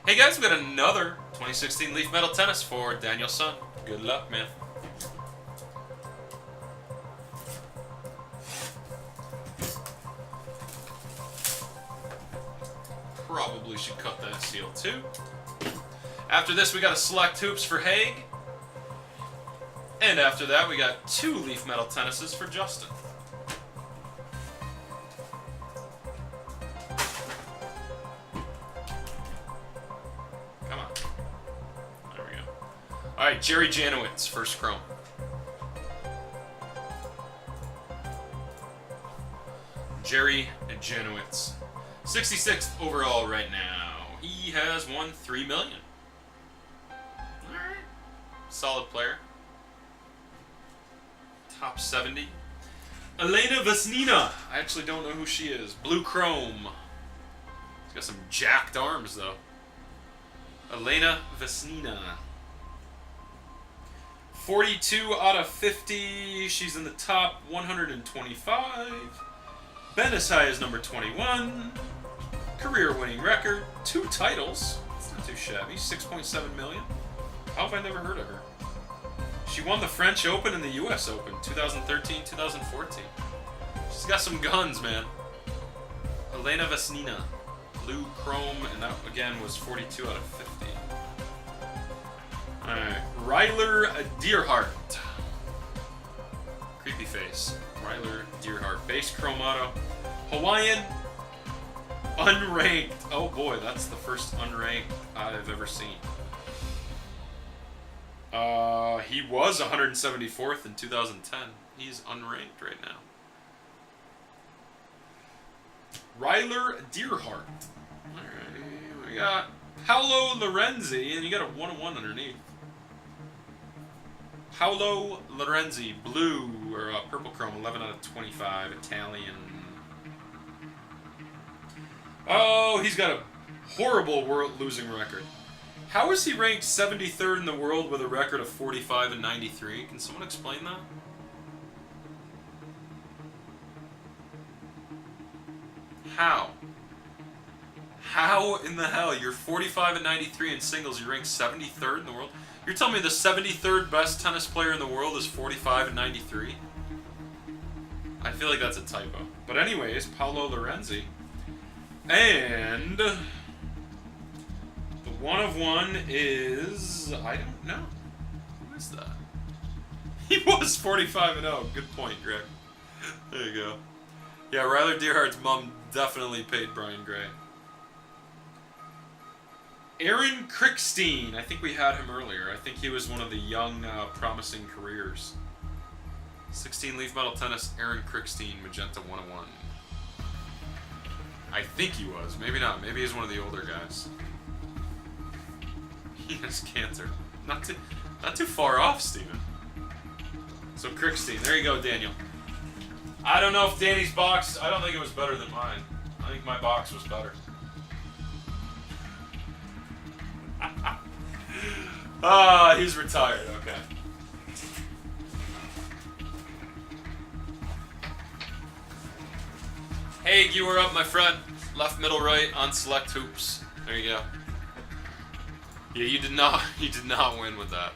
Hey guys, we got another 2016 Leaf Metal Tennis for Daniel Sun. Good luck, man. Probably should cut that seal too. After this, we got a select hoops for Haig. And after that, we got 2 Leaf Metal Tennises for Justin. Come on. There we go. Alright, Jerry Janowitz, first chrome. Jerry Janowitz. 66th overall right now. He has won $3 million. Alright. Solid player. Top 70. Elena Vesnina. I actually don't know who she is. Blue chrome. She's got some jacked arms though. Elena Vesnina. 42 out of 50. She's in the top 125. Been as high as number 21. Career winning record. 2 titles. That's not too shabby. 6.7 million. How have I never heard of her? She won the French Open and the US Open, 2013, 2014. She's got some guns, man. Elena Vesnina. Blue chrome, and that again was 42 out of 50. Alright. Ryler Deerhart. Creepy face. Ryler Deerhart. Base chrome auto. Hawaiian. Unranked. Oh boy, that's the first unranked I've ever seen. He was 174th in 2010. He's unranked right now. Ryler Deerhart. Alright, we got Paolo Lorenzi, and you got a 101 underneath. Paolo Lorenzi, blue, or purple chrome, 11 out of 25, Italian. Oh, he's got a horrible world losing record. How is he ranked 73rd in the world with a record of 45 and 93? Can someone explain that? How? How in the hell? You're 45 and 93 in singles, you're ranked 73rd in the world? You're telling me the 73rd best tennis player in the world is 45 and 93? I feel like that's a typo. But anyways, Paolo Lorenzi. And the 1 of 1 is, I don't know. Who is that? He was 45 and 0. Good point, Greg. There you go. Yeah, Ryler Deerhart's mom definitely paid Brian Gray. Aaron Krickstein. I think we had him earlier. I think he was one of the young, promising careers. 16 Leaf Metal Tennis, Aaron Krickstein, Magenta 101. I think he was. Maybe not. Maybe he's one of the older guys. He has cancer. Not too far off, Steven. So Krickstein. There you go, Daniel. I don't know if Danny's box, I don't think it was better than mine. I think my box was better. He's retired. Okay. Haig, you were up, my friend. Left, middle, right on select hoops. There you go. Yeah, you did not win with that.